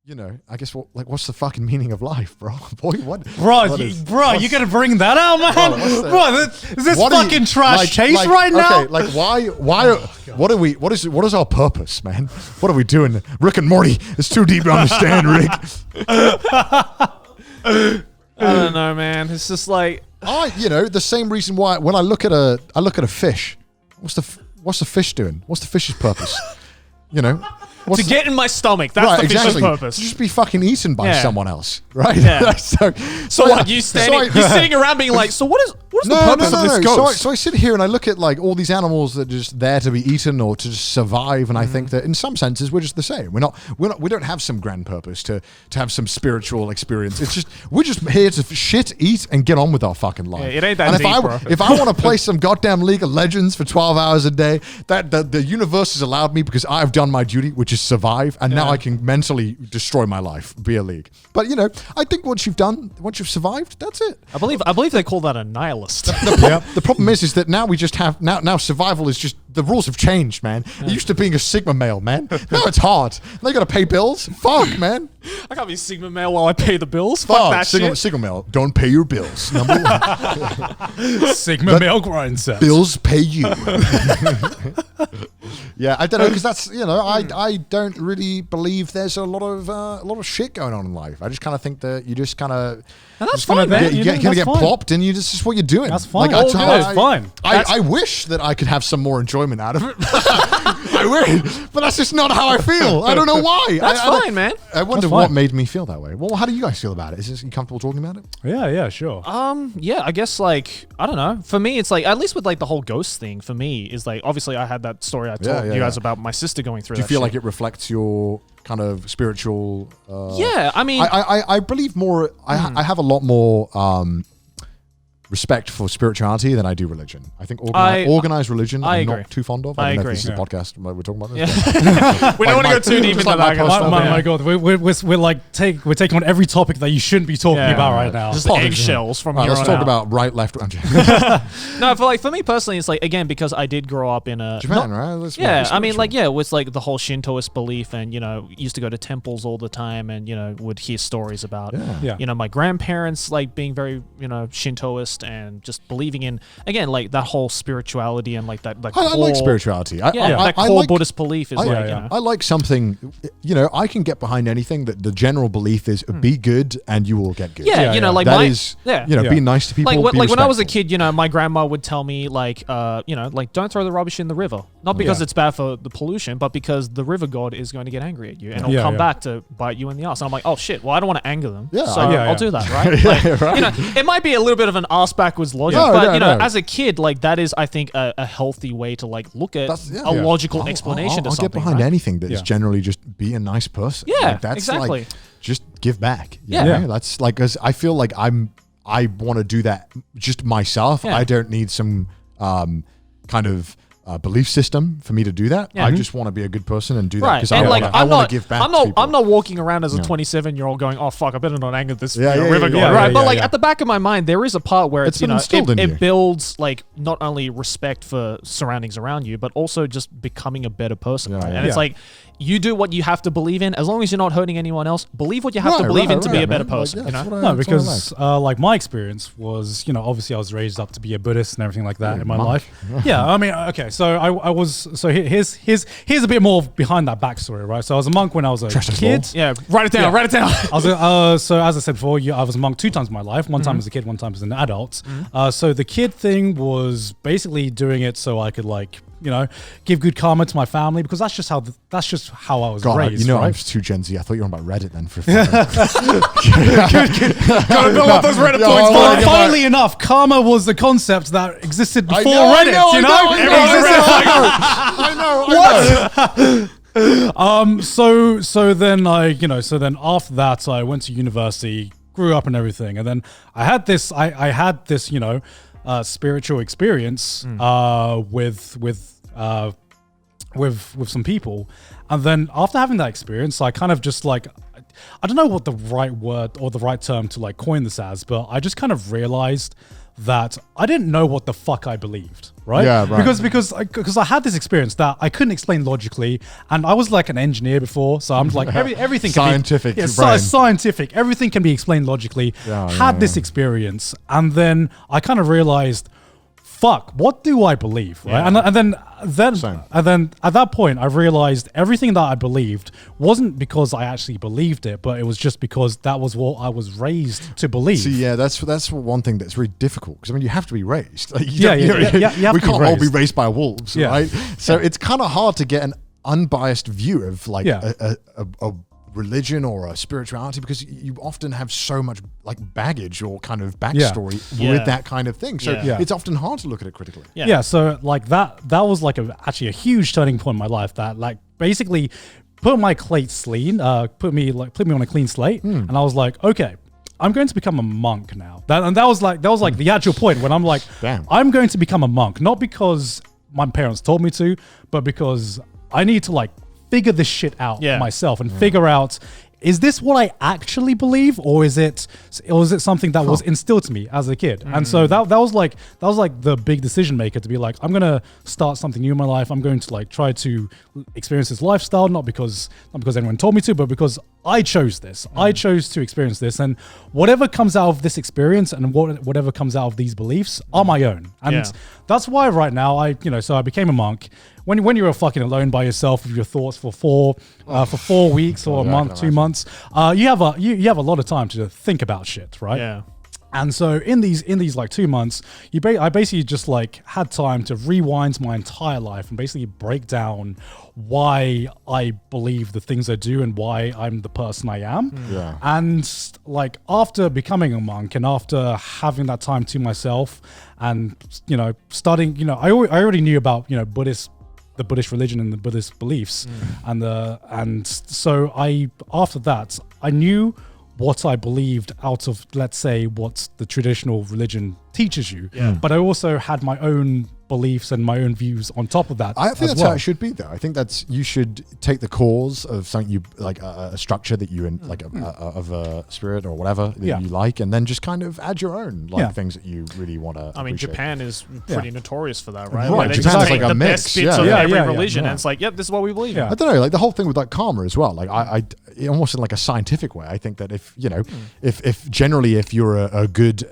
I guess what's the fucking meaning of life, bro? Boy, you're gonna bring that out, man? Bro, is this fucking trash taste right now? Okay, like why? What is our purpose, man? What are we doing? Rick and Morty, it's too deep to understand, Rick. I don't know, man. It's just like the same reason why when I look at a fish, what's the fish doing? What's the fish's purpose? to get in my stomach. That's the fish's purpose. Just be fucking eaten by someone else, right? Yeah. so what? You sitting around being like, so what is the purpose of this ghost? So I sit here and I look at like all these animals that are just there to be eaten or to just survive, and I think that in some senses we're just the same. We don't have some grand purpose to have some spiritual experience. It's just we're just here to shit, eat, and get on with our fucking life. Yeah, it ain't that deep, bro. If I want to play some goddamn League of Legends for 12 hours a day, that the universe has allowed me because I've done my duty, which is survive, and now I can mentally destroy my life via League. But I think once you've survived, that's it. I believe they call that a nihilist. The problem is that now we just have now survival is just the rules have changed, man. It used to being a Sigma male, man. Now it's hard. They gotta pay bills. Fuck, man. I can't be Sigma male while I pay the bills. Fuck that shit. Sigma male, don't pay your bills. Number one. Sigma male grind set. Bills pay you. Yeah, I don't know because that's I don't really believe there's a lot of shit going on in life. I just kind of think that you just kind of that's fine, man. You get plopped, and this is what you're doing. That's fine. It's fine. I wish that I could have some more enjoyment out of it. I wish, but that's just not how I feel. I don't know why. That's fine, man. I wonder what made me feel that way. Well, how do you guys feel about it? Is you comfortable talking about it? Yeah, sure. Yeah, I guess like I don't know. For me, it's like at least with like the whole ghost thing. For me, is like obviously I had that story I told you guys about my sister going through. Do you feel like it reflects your kind of spiritual? Yeah, I mean, I believe more. I have a lot more respect for spirituality than I do religion. I think organized religion I'm not too fond of. I don't know if this is a podcast we're talking about this. Yeah. We don't want to go too deep into that. My God, we're taking on every topic that you shouldn't be talking about right now. Just eggshells from here on out. Let's talk about right, left. No, for me personally, it's like again because I did grow up in a Japan, right? I mean, like with like the whole Shintoist belief, and used to go to temples all the time, and would hear stories about my grandparents like being very Shintoist and just believing in again like that whole spirituality and like that like I like spirituality. That core Buddhist belief is I like something. I can get behind anything that the general belief is be good and you will get good. Be nice to people. Like when I was a kid, my grandma would tell me like don't throw the rubbish in the river, not because it's bad for the pollution, but because the river god is going to get angry at you and it'll come back to bite you in the ass. And I'm like, oh shit, well I don't want to anger them, so I'll do that, right? It might be a little bit of an ass backwards logic, but as a kid, like that is I think a healthy way to like look at a logical explanation to something. I'll get behind anything that is generally just be a nice person. Yeah, like, that's exactly. Like, just give back. That's like, cause I feel like I want to do that just myself. I don't need some kind of belief system for me to do that. I just want to be a good person and do that because I want to give back. I'm not walking around as a 27-year-old going, "Oh fuck, I better not anger this river god." Right? But like at the back of my mind, there is a part where it's it builds like not only respect for surroundings around you, but also just becoming a better person. Right? And it's like you do what you have to believe in, as long as you're not hurting anyone else. Believe what you have to believe in to be a better person. No, because like my experience was, obviously I was raised up to be a Buddhist and everything like that in my life. Yeah, I mean, okay. So I was. So here's a bit more behind that backstory, right? So I was a monk when I was a kid. Yeah, write it down. Write it down. So as I said before, I was a monk 2 times in my life. One time as a kid, one time as an adult. So the kid thing was basically doing it so I could like give good karma to my family because that's just how I was raised. I was too Gen Z. I thought you were on about Reddit then for Gotta build up those Reddit points. Funnily enough, karma was the concept that existed before Reddit. I know. So then after that I went to university, grew up and everything, and then I had this spiritual experience with some people, and then after having that experience, I kind of just like I don't know what the right word or the right term to like coin this as, but I just kind of realized that I didn't know what the fuck I believed, right? Yeah, right. Because I had this experience that I couldn't explain logically, and I was like an engineer before, so I'm like everything scientific, can be scientific. Everything can be explained logically. Had this experience, and then I kind of realized, fuck, what do I believe, right? Yeah. And then at that point, I realized everything that I believed wasn't because I actually believed it, but it was just because that was what I was raised to believe. See, yeah, that's one thing that's very difficult, because I mean, you have to be raised. Like, you have we to be can't all be raised. raised by wolves, right? So it's kind of hard to get an unbiased view of like a religion or a spirituality, because you often have so much like baggage or kind of backstory with that kind of thing. So it's often hard to look at it critically. Yeah. So like that was like actually a huge turning point in my life that like basically put my slate clean, put me on a clean slate, and I was like, okay, I'm going to become a monk now. That was like the actual point when I'm like, damn, I'm going to become a monk, not because my parents told me to, but because I need to like figure this shit out myself and figure out, is this what I actually believe, or is it something that was instilled to me as a kid? And so that was like the big decision maker to be like, I'm gonna start something new in my life. I'm going to like try to experience this lifestyle, not because anyone told me to, but because I chose this. I chose to experience this, and whatever comes out of this experience and whatever comes out of these beliefs are my own. And that's why right now I became a monk. When you're fucking alone by yourself with your thoughts for 4 weeks or a month, 2 months, you have a lot of time to think about shit, right? Yeah. And so in these like 2 months, I basically just like had time to rewind my entire life and basically break down why I believe the things I do and why I'm the person I am. Yeah. And like after becoming a monk and after having that time to myself and studying, I already knew about the Buddhist religion and the Buddhist beliefs, and so after that I knew what I believed out of, let's say, what the traditional religion teaches you. But I also had my own beliefs and my own views on top of that. I think that's how it should be, though. I think you should take the cause of something you like, a structure that you of a spirit or whatever that you like, and then just kind of add your own things that you really want to. I mean, Japan is pretty notorious for that, right? Right, They Japan's just take like a the mix. best bits of every religion, yeah. and it's like, yep, this is what we believe in. I don't know, like the whole thing with like karma as well. Like I almost in like a scientific way. I think that if generally if you're a good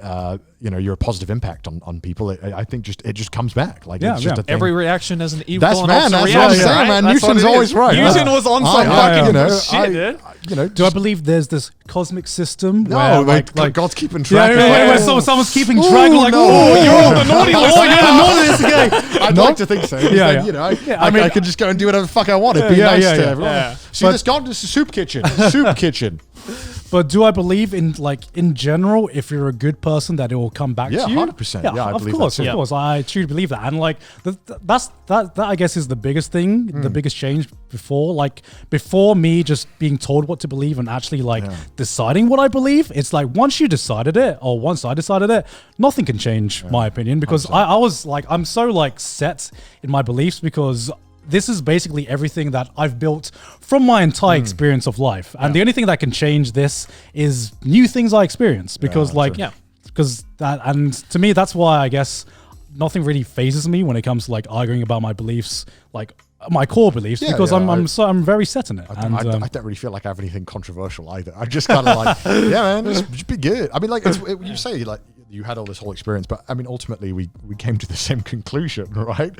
you're a positive impact on people, I think it just comes back. Like it's just a thing. Every reaction has an equal and that's opposite what I'm reaction. saying, man. That's Newton's always right. Newton was on some fucking shit, dude. Do I believe there's this cosmic system? No, where like God's keeping track. Where someone's keeping track. Like, you're on the naughty list. You're the naughty list. I'd like to think so. I could just go and do whatever the fuck I wanted. Be nice to everyone. See, this God, this is soup kitchen. Soup kitchen. But do I believe in general, if you're a good person, that it will come back to you? 100%. Yeah, I believe that. Of course, I truly believe that. And like that I guess is the biggest thing, the biggest change before me just being told what to believe and actually deciding what I believe. It's like once you decided it, or once I decided it, nothing can change my opinion, because I was like, I'm so like set in my beliefs, because this is basically everything that I've built from my entire experience of life. And the only thing that can change this is new things I experience, because and to me, that's why I guess nothing really phases me when it comes to like arguing about my beliefs, like my core beliefs, because I'm very set in it. I don't really feel like I have anything controversial either. I'm just kind of like, man, just be good. I mean, like you say, like you had all this whole experience, but I mean, ultimately we came to the same conclusion, right?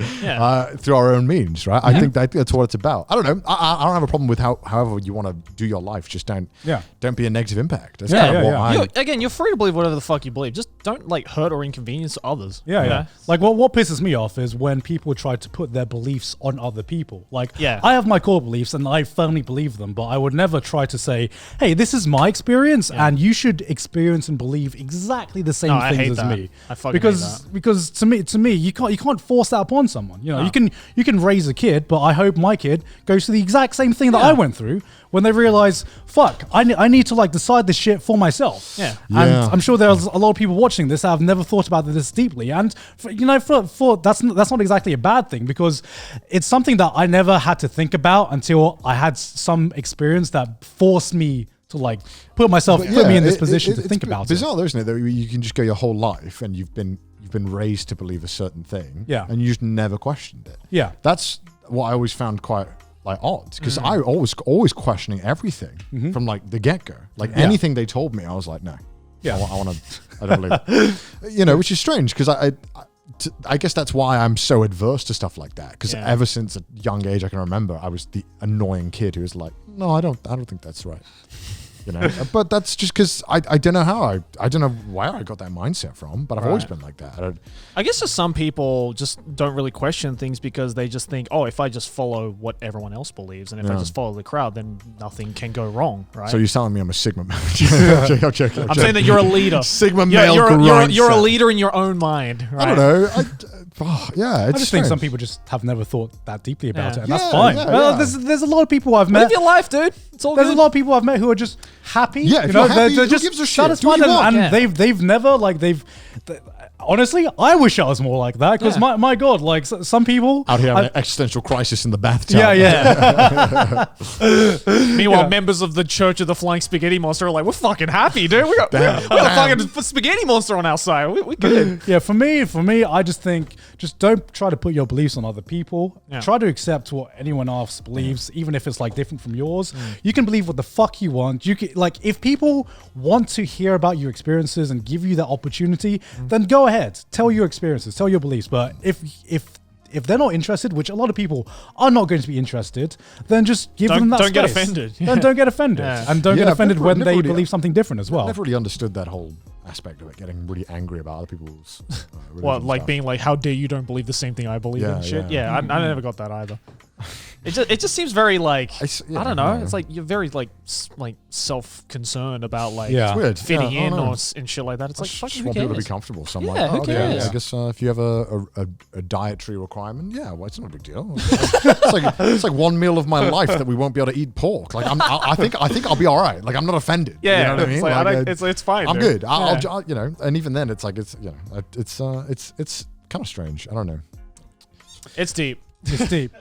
Through our own means, right? I think that's what it's about. I don't know. I don't have a problem with however you want to do your life. Just don't be a negative impact. That's kind of what Again, you're free to believe whatever the fuck you believe. Just don't like hurt or inconvenience others. Like what pisses me off is when people try to put their beliefs on other people. Like I have my core beliefs and I firmly believe them, but I would never try to say, hey, this is my experience and you should experience and believe exactly the same things as me. I fucking hate that. Because to me, you can't force that upon someone. You can raise a kid, but I hope my kid goes through the exact same thing that I went through when they realize, fuck, I need to like decide this shit for myself. And I'm sure there's a lot of people watching this that have never thought about this deeply. And for that's not exactly a bad thing, because it's something that I never had to think about until I had some experience that forced me to like put me in this position to think about bizarre, it. Bizarre, isn't it? That you can just go your whole life and you've been raised to believe a certain thing, and you just never questioned it. Yeah, that's what I always found quite like odd, because I always questioning everything from like the get go. Like anything they told me, I was like, no, I don't believe it. Which is strange, because I guess that's why I'm so adverse to stuff like that. Because ever since a young age, I can remember I was the annoying kid who was like, no, I don't think that's right. But that's just because I don't know how I don't know where I got that mindset from, but I've always been like that. I guess just some people just don't really question things because they just think, oh, if I just follow what everyone else believes, and if I just follow the crowd, then nothing can go wrong, right? So you're telling me I'm a Sigma male? I'm saying that you're a leader. Sigma male. You're a leader in your own mind, right? I don't know. I just think some people just have never thought that deeply about it, and that's fine. There's a lot of people I've met. Live your life, dude. It's all There's good. a lot of people I've met who are just happy. Yeah, they're just gives a shit? Satisfied, and they've never honestly, I wish I was more like that, because my God, like some people out here having an existential crisis in the bathtub. Yeah. Meanwhile, members of the Church of the Flying Spaghetti Monster are like, we're fucking happy, dude. We got a fucking spaghetti monster on our side. We good. Yeah, for me, I just think just don't try to put your beliefs on other people. Yeah. Try to accept what anyone else believes, even if it's like different from yours. You can believe what the fuck you want. You can, like, if people want to hear about your experiences and give you that opportunity, then go ahead, tell your experiences, tell your beliefs. But if they're not interested, which a lot of people are not going to be interested, then just give them that space. Don't get offended. Then don't get offended. And don't get offended when they believe something different as well. I never really understood that whole aspect of it, getting really angry about other people's like being like, how dare you don't believe the same thing I believe in shit? I never got that either. It just seems very like I don't know. It's like you're very like self-concerned about like fitting in or and shit like that. It's like I just want people to be comfortable. So I'm like, who cares? I guess if you have a dietary requirement, well, it's not a big deal. it's like one meal of my life that we won't be able to eat pork. Like I think I'll be all right. Like I'm not offended. Yeah, you know what I mean? It's fine. I'm good. I'll and even then, it's like it's kind of strange. I don't know. It's deep. It's deep.